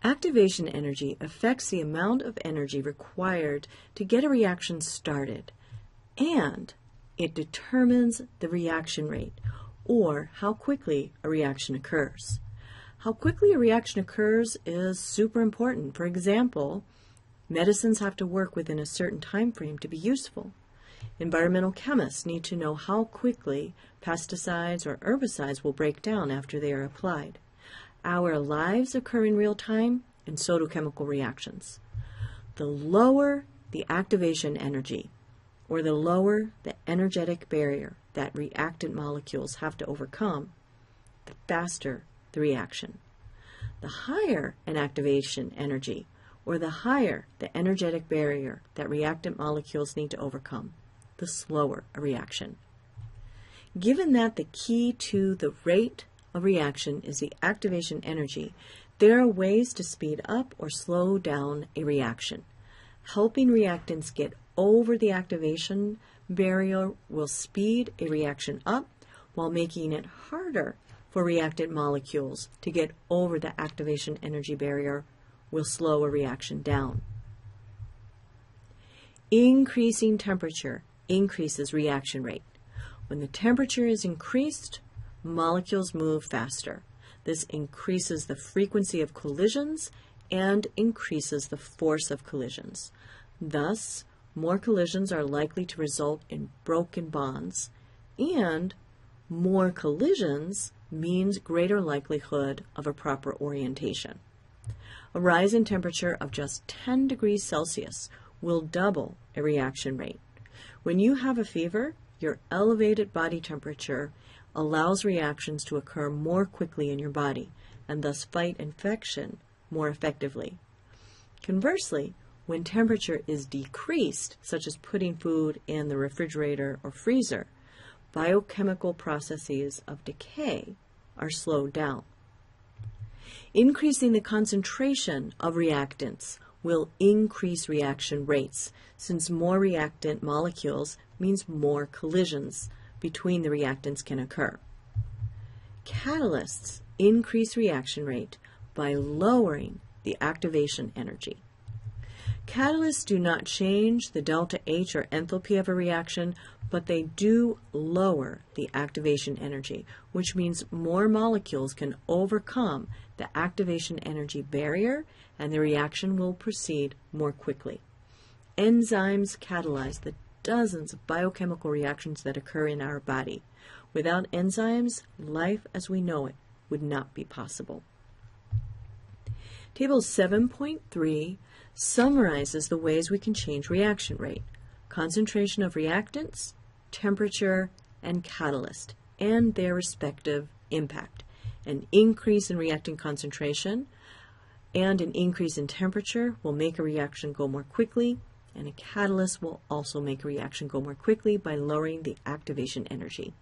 Activation energy affects the amount of energy required to get a reaction started, and it determines the reaction rate, or how quickly a reaction occurs. How quickly a reaction occurs is super important. For example, medicines have to work within a certain time frame to be useful. Environmental chemists need to know how quickly pesticides or herbicides will break down after they are applied. Our lives occur in real time, and so do chemical reactions. The lower the activation energy, or the lower the energetic barrier that reactant molecules have to overcome, the faster the reaction. The higher an activation energy, or the higher the energetic barrier that reactant molecules need to overcome, the slower a reaction. Given that the key to the rate of reaction is the activation energy, there are ways to speed up or slow down a reaction. Helping reactants get over the activation barrier will speed a reaction up, while making it harder for reactant molecules to get over the activation energy barrier will slow a reaction down. Increasing temperature increases reaction rate. When the temperature is increased, molecules move faster. This increases the frequency of collisions and increases the force of collisions. Thus, more collisions are likely to result in broken bonds, and more collisions means greater likelihood of a proper orientation. A rise in temperature of just 10 degrees Celsius will double a reaction rate. When you have a fever, your elevated body temperature allows reactions to occur more quickly in your body and thus fight infection more effectively. Conversely, when temperature is decreased, such as putting food in the refrigerator or freezer, biochemical processes of decay are slowed down. Increasing the concentration of reactants will increase reaction rates, since more reactant molecules means more collisions between the reactants can occur. Catalysts increase reaction rate by lowering the activation energy. Catalysts do not change the delta H or enthalpy of a reaction, but they do lower the activation energy, which means more molecules can overcome the activation energy barrier and the reaction will proceed more quickly. Enzymes catalyze the dozens of biochemical reactions that occur in our body. Without enzymes, life as we know it would not be possible. Table 7.3 summarizes the ways we can change reaction rate: concentration of reactants, temperature, and catalyst, and their respective impact. An increase in reactant concentration and an increase in temperature will make a reaction go more quickly, and a catalyst will also make a reaction go more quickly by lowering the activation energy.